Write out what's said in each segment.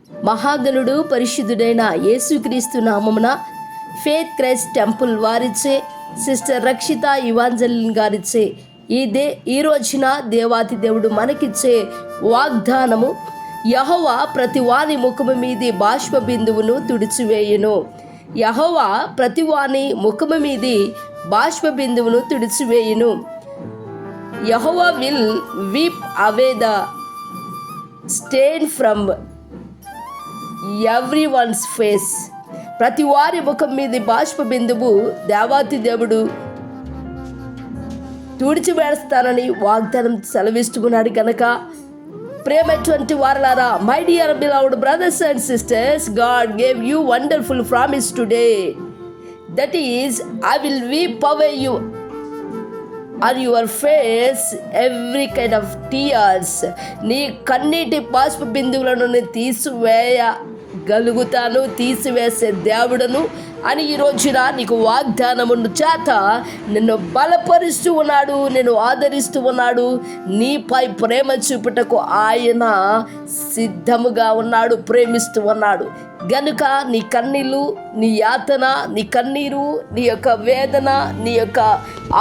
మహాగణుడు పరిశుద్ధుడైన యేసుక్రీస్తు నామమున ఫేత్ క్రైస్ట్ టెంపుల్ వారిచే సిస్టర్ రక్షిత ఇవాంజలిన్ గారిచే ఈ రోజున దేవాతి దేవుడు మనకిచ్చే వాగ్దానము, యెహోవా ప్రతి వాని ముఖము మీది బాష్ప బిందువును తుడిచివేయును. యెహోవా ప్రతి వాని ముఖము మీది బాష్ప బిందువును తుడిచివేయును. Jehovah will wipe away the stain from every one's face. ప్రతి వారి ముఖం మీద బాష్ప బిందువు దేవాతి దేవుడు తుడిచివేస్తానని వాగ్దానం సెలవిస్తున్నాడు కనుక ప్రేమటువంటి వారలారా, my dear beloved brothers and sisters, God gave you wonderful promise today. That is, I will wipe away you or your face every kind of tears. నీ కన్నీటి బాష్ప బిందువులను తీసివేయగలుగుతాను, తీసివేసే దేవుడను అని ఈ రోజున నీకు వాగ్దానమును చేత నిన్ను బలపరుస్తూ ఉన్నాడు, నిన్ను ఆదరిస్తూ ఉన్నాడు. నీపై ప్రేమ చూపుటకు ఆయన సిద్ధముగా ఉన్నాడు, ప్రేమిస్తూ ఉన్నాడు. గనుక నీ కన్నీళ్ళు, నీ యాతన, నీ కన్నీరు, నీ యొక్క వేదన, నీ యొక్క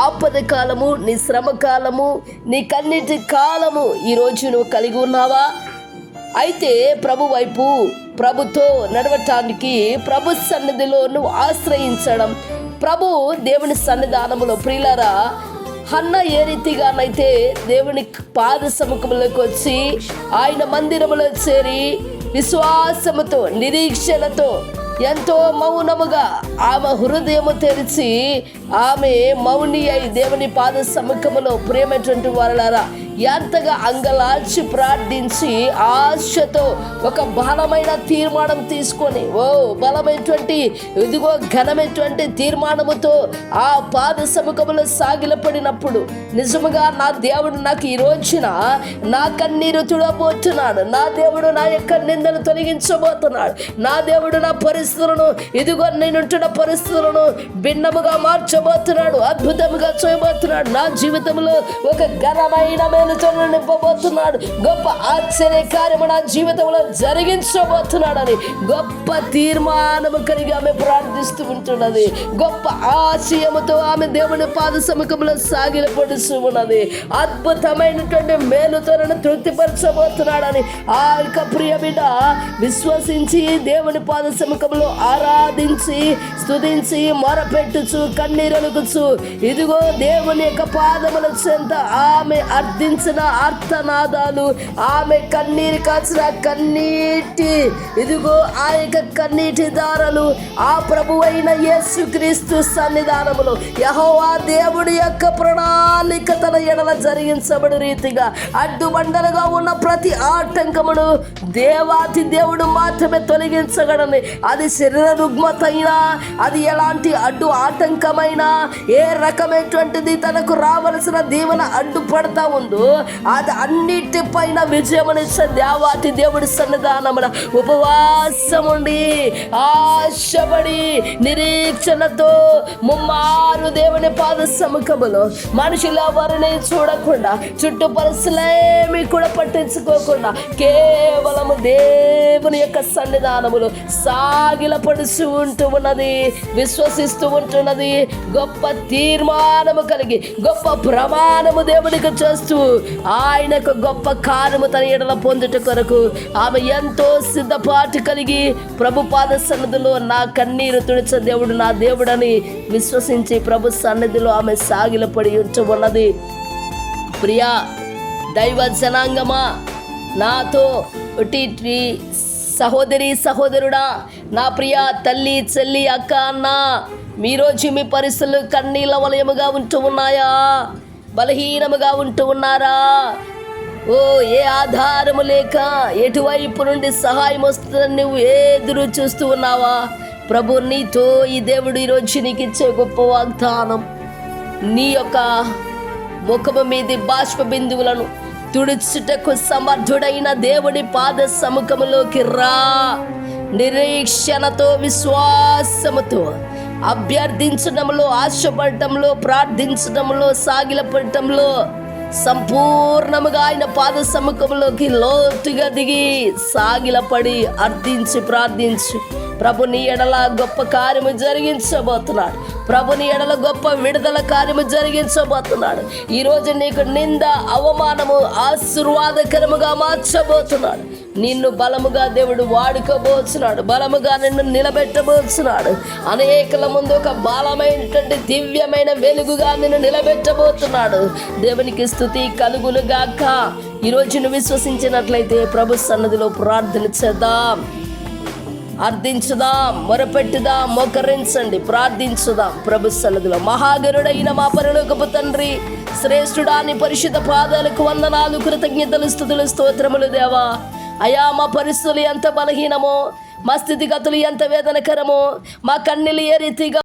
ఆపద కాలము, నీ శ్రమ కాలము, నీ కన్నీటి కాలము ఈరోజు నువ్వు కలిగి ఉన్నావా? అయితే ప్రభు వైపు, ప్రభుతో నడవటానికి, ప్రభు సన్నిధిలో నువ్వు ఆశ్రయించడం, ప్రభు దేవుని సన్నిధానములో ప్రియులారా, హన్న ఏ రీతిగానైతే దేవుని పాద సముఖంలోకి వచ్చి ఆయన మందిరములో చేరి విశ్వాసముతో, నిరీక్షణతో, ఎంతో మౌనముగా ఆమె హృదయము తెరిచి ఆమె మౌని అయి దేవుని పాద సముఖములో ప్రేమటువంటి వారలారా ఎంతగా అంగలార్చి ప్రార్థించి ఆశతో ఒక బలమైన తీర్మానం తీసుకొని, బలమైనటువంటి ఇదిగో ఘనమైనటువంటి తీర్మానముతో ఆ పాద సముఖములో సాగిలపడినప్పుడు, నిజముగా నా దేవుడు నాకు ఈ రోజున నా కన్నీరు తుడబోతున్నాడు, నా దేవుడు నా యొక్క నిందను తొలగించబోతున్నాడు, నా దేవుడు నా పరిస్థితులను, ఇదిగో నేనుంటున్న పరిస్థితులను భిన్నముగా మార్చబోతున్నాడు, అద్భుతముగా చేయబోతున్నాడు, నా జీవితంలో ఒక ఘనమైన నింపబోతున్నాడు, గొప్ప ఆశ్చర్య కార్యము నా జీవితంలో జరిగించబోతున్నాడని గొప్ప తీర్మానము కలిగి ఆమె ప్రార్థిస్తూ ఉంటున్నది. గొప్ప ఆశయముతో ఆమె దేవుని పాద సముఖంలో సాగిలపడుతూ ఉన్నది. అద్భుతమైనటువంటి మేలుతో నన్ను తృప్తిపరచబోతున్నాడని ఆ యొక్క ప్రియ బిడ్డ విశ్వసించి దేవుని పాద సముఖంలో ఆరాధించి స్తుతించి మొరపెట్టుచు కన్నీరలుగుచు ఇదిగో దేవుని యొక్క పాదముల చెంత ఆమె అర్థించిన అర్థనాదాలు, ఆమె కన్నీరు కాచిన కన్నీటి ఇదిగో ఆ యొక్క కన్నీటి దారలు ఆ ప్రభువైన యేసుక్రీస్తు సన్నిధానములో యెహోవా దేవుడి యొక్క ప్రణాళిక తన ఎడల జరిగించబడి రీతిగా అడ్డుబండలుగా ఉన్న ప్రతి ఆటంకమును దేవాతి దేవుడు మాత్రమే తొలగించగలని, అది శరీర రుగ్మత అయినా, అది ఎలాంటి అడ్డు ఆటంకమైనా, ఏ రకమైనటువంటిది తనకు రావలసిన దీవెన అడ్డుపడతా ఉందో అది అన్నిటిపైన విజయమనిచ్చే దేవాతి దేవుడి సన్నిధానమున ఉపవాసముండి ఆశపడి నిరీక్షణతో ముమ్మారు దేవుని పాద సముఖములో మనుషుల వారిని చూడకుండా, చుట్టూ పరిస్థితులేమి కూడా పట్టించుకోకుండా కేవలము దేవుని యొక్క సన్నిధానములో సాగిలపడుతూ ఉంటూ ఉన్నది, విశ్వసిస్తూ ఉంటున్నది. గొప్ప తీర్మానము కలిగి, గొప్ప ప్రమాణము దేవునికి చేస్తూ ఆయనకు గొప్ప కార్యము తన ఎడల పొందుట కొరకు ఆమె ఎంతో సిద్ధపాటు కలిగి ప్రభు పాద సన్నిధిలో నా కన్నీరు తుడిచే దేవుడు నా దేవుడని విశ్వసించి ప్రభు సన్నిధిలో ఆమె సాగిలపడి ఉంటూ ఉన్నది. ప్రియా దైవ జనాంగమా, నాతో సహోదరి సహోదరుడా, నా ప్రియ తల్లి చెల్లి అక్క అన్న, మీరోజు మీ పరిస్థితులు కన్నీళ్ళ వలయముగా ఉంటూ ఉన్నాయా? బలహీనముగా ఉంటూ ఉన్నారా? ఏ ఆధారము లేక ఎటువైపు నుండి సహాయం వస్తుందని నువ్వు ఎదురు చూస్తూ ఉన్నావా? ప్రభు నీతో ఈ దేవుడు ఈరోజు నీకు ఇచ్చే గొప్ప వాగ్దానం, నీ యొక్క ముఖము మీది బాష్ప బిందువులను తుడుచుటకు సమర్థుడైన దేవుడి పాద సముఖములోకి రా. నిరీక్షణతో, విశ్వాసముతో అభ్యర్థించడంలో, ఆశపడటంలో, ప్రార్థించడంలో, సాగిలపడటంలో సంపూర్ణముగా ఆయన పాద సముఖంలోకి లోతుగా దిగి సాగిలపడి అర్థించి ప్రార్థించి ప్రభు నీ ఎడల గొప్ప కార్యము జరిగించబోతున్నాడు. ప్రభు నీ ఎడల గొప్ప విడుదల కార్యము జరిగించబోతున్నాడు. ఈరోజు నీకు నింద అవమానము ఆశీర్వాదకరముగా మార్చబోతున్నాడు. నిన్ను బలముగా దేవుడు వాడుకోబోతున్నాడు. బలముగా నిన్ను నిలబెట్టబోతున్నాడు. అనేకల ముందు ఒక బలమైనటువంటి దివ్యమైన వెలుగుగా నిన్ను నిలబెట్టబోతున్నాడు. దేవునికి స్తుతి కలుగును గాక. ఈరోజు నువ్వు విశ్వసించినట్లయితే ప్రభు సన్నిధిలో ప్రార్థన చేద్దాం, అర్థించుదాం, మొరపెట్టుదాం, మోకరించండి, ప్రార్థించుదాం. ప్రభు సన్నిధిలో మహాగరుడైన మా పరలోకపు తండ్రి, శ్రేష్ఠుడా నీ పరిశుద్ధ పాదాలకు వందనాలు, కృతజ్ఞతలు, స్తుతులు, స్తోత్రములు దేవా. అయా మా పరిస్థితులు ఎంత బలహీనమో, మా స్థితిగతులు ఎంత వేదనకరమో, మా కన్నీళ్ళు ఏ రీతిగా